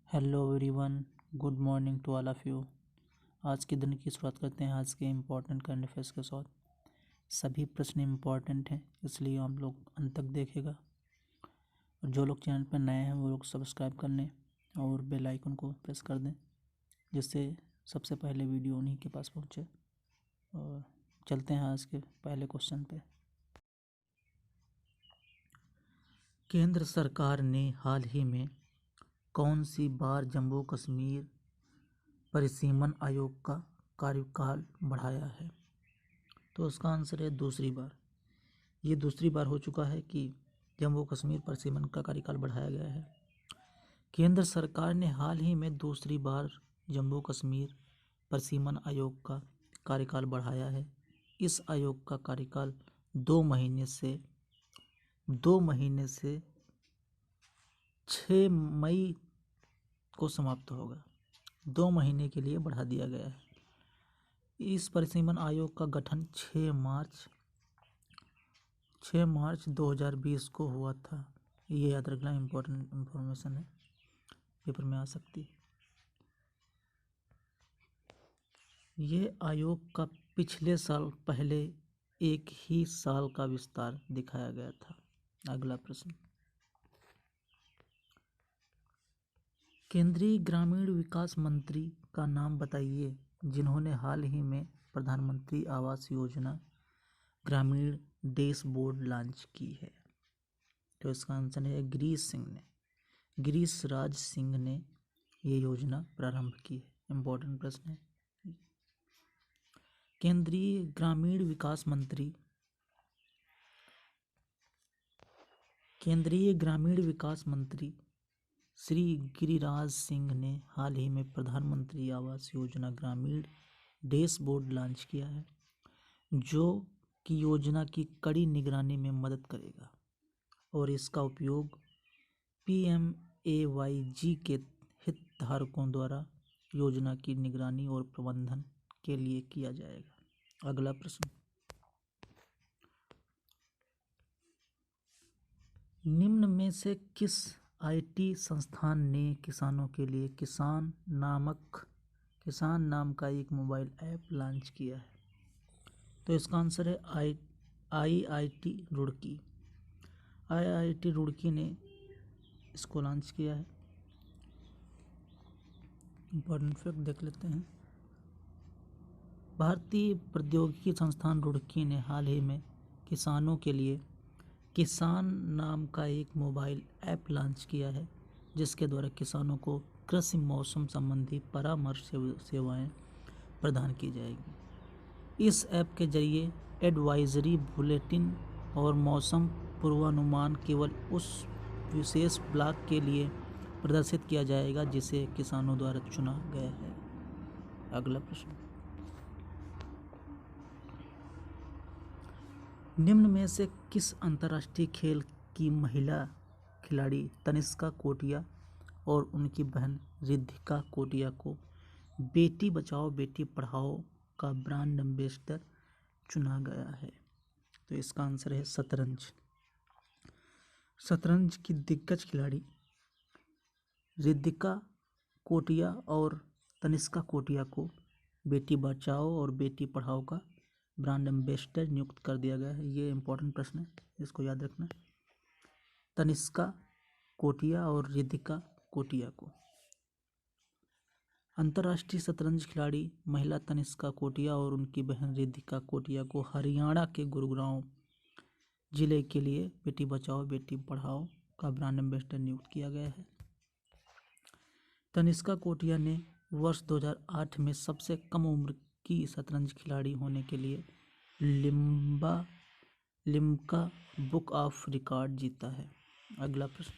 Hello everyone, good morning to all of you. आज के दिन की शुरुआत करते हैं आज के इम्पोर्टेंट करंट अफेयर्स के साथ। सभी प्रश्न इम्पोर्टेंट हैं, इसलिए हम लोग अंत तक देखेगा। और जो लोग चैनल पर नए हैं वो लोग सब्सक्राइब कर लें और बेल आइकन को प्रेस कर दें, जिससे सबसे पहले वीडियो उन्हीं के पास पहुंचे। और चलते हैं आज के पहले क्वेश्चन पे। केंद्र सरकार ने हाल ही में कौन सी बार जम्मू कश्मीर परिसीमन आयोग का कार्यकाल बढ़ाया है? तो उसका आंसर है दूसरी बार। ये दूसरी बार हो चुका है कि जम्मू कश्मीर परिसीमन का कार्यकाल बढ़ाया गया है। केंद्र सरकार ने हाल ही में दूसरी बार जम्मू कश्मीर परिसीमन आयोग का कार्यकाल बढ़ाया है। इस आयोग का कार्यकाल 2 महीने से 6 मई को समाप्त होगा। 2 महीने के लिए बढ़ा दिया गया है। इस परिसीमन आयोग का गठन 6 मार्च 2020 को हुआ था। ये याद रखना इम्पोर्टेंट इन्फॉर्मेशन है, पेपर में आ सकती है। ये आयोग का पिछले साल पहले एक ही साल का विस्तार दिखाया गया था। अगला प्रश्न, केंद्रीय ग्रामीण विकास मंत्री का नाम बताइए जिन्होंने हाल ही में प्रधानमंत्री आवास योजना ग्रामीण डैशबोर्ड लॉन्च की है। तो इसका आंसर है गिरीश राज सिंह ने ये योजना प्रारंभ की है। इम्पोर्टेंट प्रश्न है। केंद्रीय ग्रामीण विकास मंत्री श्री गिरिराज सिंह ने हाल ही में प्रधानमंत्री आवास योजना ग्रामीण डैशबोर्ड लॉन्च किया है, जो कि योजना की कड़ी निगरानी में मदद करेगा और इसका उपयोग PMAYG के हितधारकों द्वारा योजना की निगरानी और प्रबंधन के लिए किया जाएगा। अगला प्रश्न, निम्न में से किस IT संस्थान ने किसानों के लिए किसान नाम का एक मोबाइल ऐप लॉन्च किया है? तो इसका आंसर है IIT रुड़की। IIT रुड़की ने इसको लॉन्च किया है। इम्पोर्टेंट फैक्ट देख लेते हैं। भारतीय प्रौद्योगिकी संस्थान रुड़की ने हाल ही में किसानों के लिए किसान नाम का एक मोबाइल ऐप लॉन्च किया है, जिसके द्वारा किसानों को कृषि मौसम संबंधी परामर्श सेवाएं प्रदान की जाएगी। इस ऐप के जरिए एडवाइजरी बुलेटिन और मौसम पूर्वानुमान केवल उस विशेष ब्लॉक के लिए प्रदर्शित किया जाएगा जिसे किसानों द्वारा चुना गया है। अगला प्रश्न, निम्न में से किस अंतर्राष्ट्रीय खेल की महिला खिलाड़ी तनिष्का कोटिया और उनकी बहन रिद्धिका कोटिया को बेटी बचाओ बेटी पढ़ाओ का ब्रांड एम्बेसडर चुना गया है? तो इसका आंसर है शतरंज की दिग्गज खिलाड़ी रिद्धिका कोटिया और तनिष्का कोटिया को बेटी बचाओ और बेटी पढ़ाओ का ब्रांड एम्बेसडर नियुक्त कर दिया गया है। ये इम्पोर्टेंट प्रश्न है, इसको याद रखना। तनिष्का कोटिया और रिद्धिका कोटिया को अंतर्राष्ट्रीय शतरंज खिलाड़ी महिला तनिष्का कोटिया और उनकी बहन रिद्धिका कोटिया को हरियाणा के गुरुग्राम जिले के लिए बेटी बचाओ बेटी पढ़ाओ का ब्रांड एम्बेसडर नियुक्त किया गया है। तनिष्का कोटिया ने वर्ष 2008 में सबसे कम उम्र की शतरंज खिलाड़ी होने के लिए लिम्का बुक ऑफ रिकॉर्ड जीता है। अगला प्रश्न,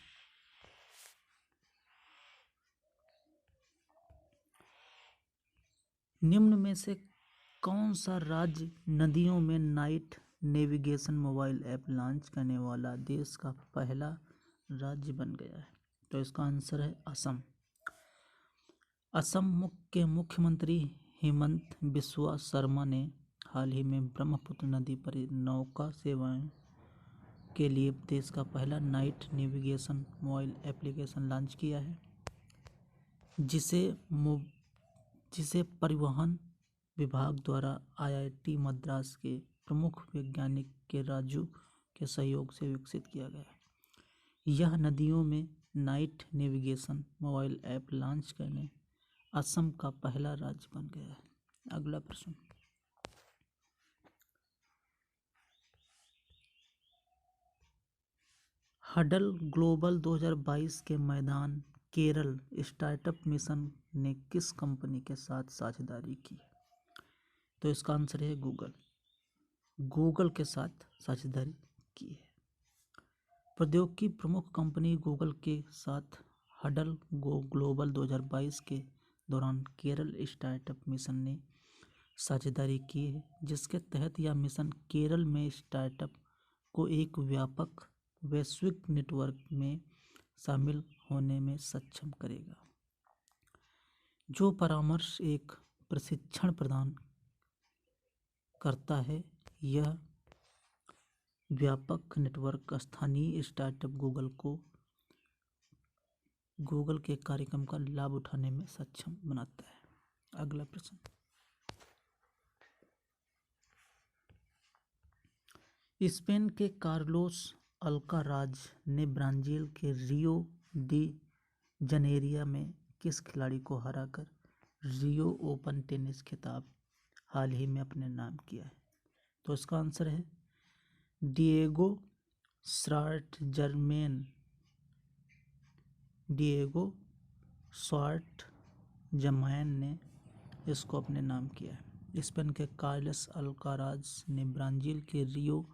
निम्न में से कौन सा राज्य नदियों में night navigation mobile app launch करने वाला देश का पहला राज्य बन गया है? तो इसका आंसर है असम के मुख्यमंत्री हेमंत बिस्वा शर्मा ने हाल ही में ब्रह्मपुत्र नदी पर नौका सेवाएं के लिए देश का पहला night navigation mobile application launch किया है। जिसे जिसे परिवहन विभाग द्वारा IIT मद्रास के प्रमुख वैज्ञानिक के राजू के सहयोग से विकसित किया गया। यह नदियों में night navigation mobile app launch करने असम का पहला राज्य बन गया है। अगला प्रश्न, हडल ग्लोबल 2022 के मैदान केरल स्टार्टअप मिशन ने किस कंपनी के साथ साझेदारी की? तो इसका आंसर है गूगल के साथ साझेदारी की है। प्रौद्योगिकी प्रमुख कंपनी गूगल के साथ हडल ग्लोबल 2022 के दौरान केरल स्टार्टअप मिशन ने साझेदारी की है, जिसके तहत यह मिशन केरल में स्टार्टअप को एक व्यापक वैश्विक नेटवर्क में शामिल होने में सक्षम करेगा, जो परामर्श एक प्रशिक्षण प्रदान करता है। यह व्यापक नेटवर्क स्थानीय स्टार्टअप गूगल के कार्यक्रम का लाभ उठाने में सक्षम बनाता है। अगला प्रश्न, स्पेन के कार्लोस अल्काराज ने ब्राजील के रियो डी जनेरिया में किस खिलाड़ी को हराकर रियो ओपन टेनिस खिताब हाल ही में अपने नाम किया है? तो इसका आंसर है डिएगो स्वार्टजमैन ने इसको अपने नाम किया है। स्पेन के कार्लोस अल्काराज ने ब्राजील के रियो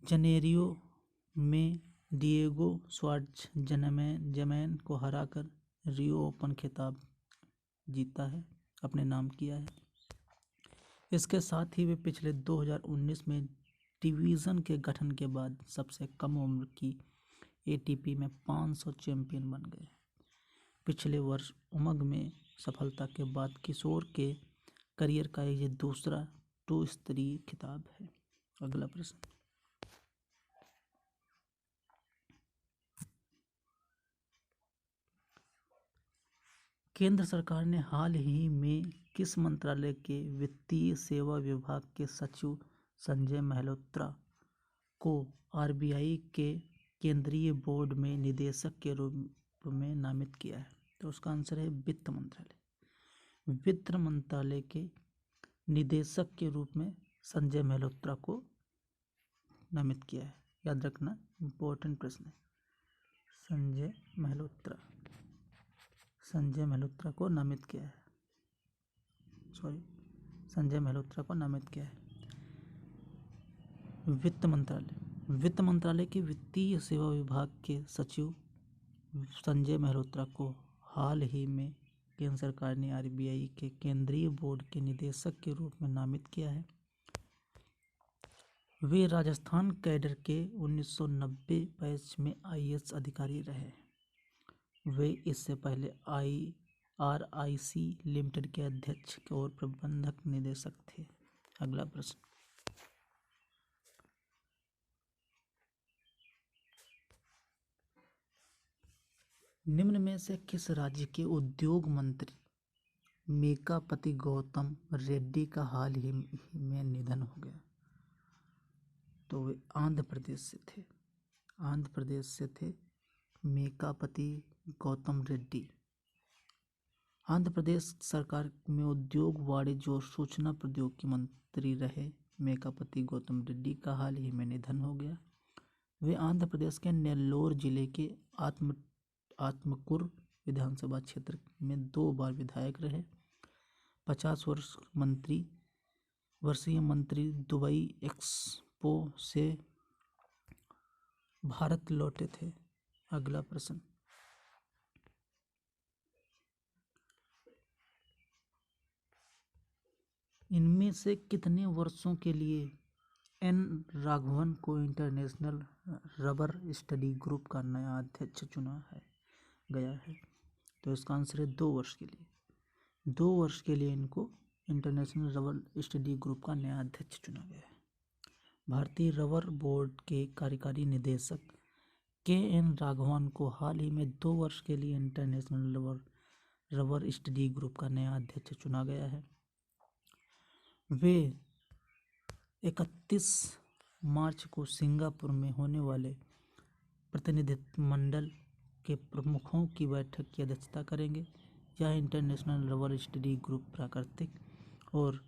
जनेरियो में डिएगो स्वार्टजमैन को हराकर रियो ओपन खिताब जीता है, अपने नाम किया है। इसके साथ ही वे पिछले 2019 में डिवीज़न के गठन के बाद सबसे कम उम्र की ATP में 500 चैंपियन बन गए। पिछले वर्ष उमंग में सफलता के बाद किशोर के करियर का ये दूसरा 2 स्तरीय खिताब है। अगला प्रश्न, केंद्र सरकार ने हाल ही में किस मंत्रालय के वित्तीय सेवा विभाग के सचिव संजय मल्होत्रा को RBI के केंद्रीय बोर्ड में निदेशक के रूप में नामित किया है? तो उसका आंसर है वित्त मंत्रालय। वित्त मंत्रालय के निदेशक के रूप में संजय मल्होत्रा को नामित किया है। याद रखना, इम्पोर्टेंट प्रश्न है। संजय मल्होत्रा को नामित किया है। वित्त मंत्रालय के वित्तीय सेवा विभाग के सचिव संजय मल्होत्रा को हाल ही में केंद्र सरकार ने RBI के केंद्रीय बोर्ड के निदेशक के रूप में नामित किया है। वे राजस्थान कैडर के 1990 बैच में IAS अधिकारी रहे। वे इससे पहले RIC लिमिटेड के अध्यक्ष और प्रबंधक निदेशक थे। अगला प्रश्न, निम्न में से किस राज्य के उद्योग मंत्री मेकापति गौतम रेड्डी का हाल ही में निधन हो गया? तो वे आंध्र प्रदेश से थे मेकापति गौतम रेड्डी। आंध्र प्रदेश सरकार में उद्योग, वाणिज्य और सूचना प्रौद्योगिकी मंत्री रहे मेकापति गौतम रेड्डी का हाल ही में निधन हो गया। वे आंध्र प्रदेश के नेल्लोर जिले के आत्मकूर विधानसभा क्षेत्र में 2 बार विधायक रहे। 50 वर्षीय मंत्री दुबई एक्सपो से भारत लौटे थे। अगला प्रश्न, इनमें से कितने वर्षों के लिए N राघवन को इंटरनेशनल रबर स्टडी ग्रुप का नया अध्यक्ष चुना गया है? तो इसका आंसर है 2 वर्ष के लिए। 2 वर्ष के लिए इनको इंटरनेशनल रबर स्टडी ग्रुप का नया अध्यक्ष चुना गया है। भारतीय रबर बोर्ड के कार्यकारी निदेशक के.एन. राघवन को हाल ही में 2 वर्ष के लिए इंटरनेशनल रबर स्टडी ग्रुप का नया अध्यक्ष चुना गया है। वे 31 मार्च को सिंगापुर में होने वाले प्रतिनिधिमंडल के प्रमुखों की बैठक की अध्यक्षता करेंगे। यह इंटरनेशनल रबर स्टडी ग्रुप प्राकृतिक और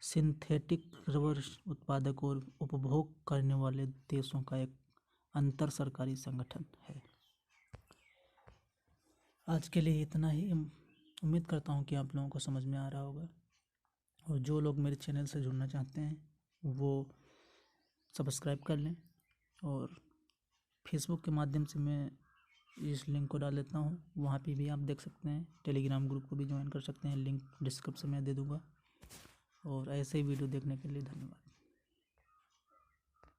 सिंथेटिक रबर उत्पादक और उपभोग करने वाले देशों का एक अंतर सरकारी संगठन है। आज के लिए इतना ही। उम्मीद करता हूँ कि आप लोगों को समझ में आ रहा होगा, और जो लोग मेरे चैनल से जुड़ना चाहते हैं वो सब्सक्राइब कर लें, और फेसबुक के माध्यम से मैं इस लिंक को डाल देता हूँ, वहाँ पे भी आप देख सकते हैं। टेलीग्राम ग्रुप को भी ज्वाइन कर सकते हैं, लिंक डिस्क्रिप्शन में दे दूँगा। और ऐसे ही वीडियो देखने के लिए धन्यवाद।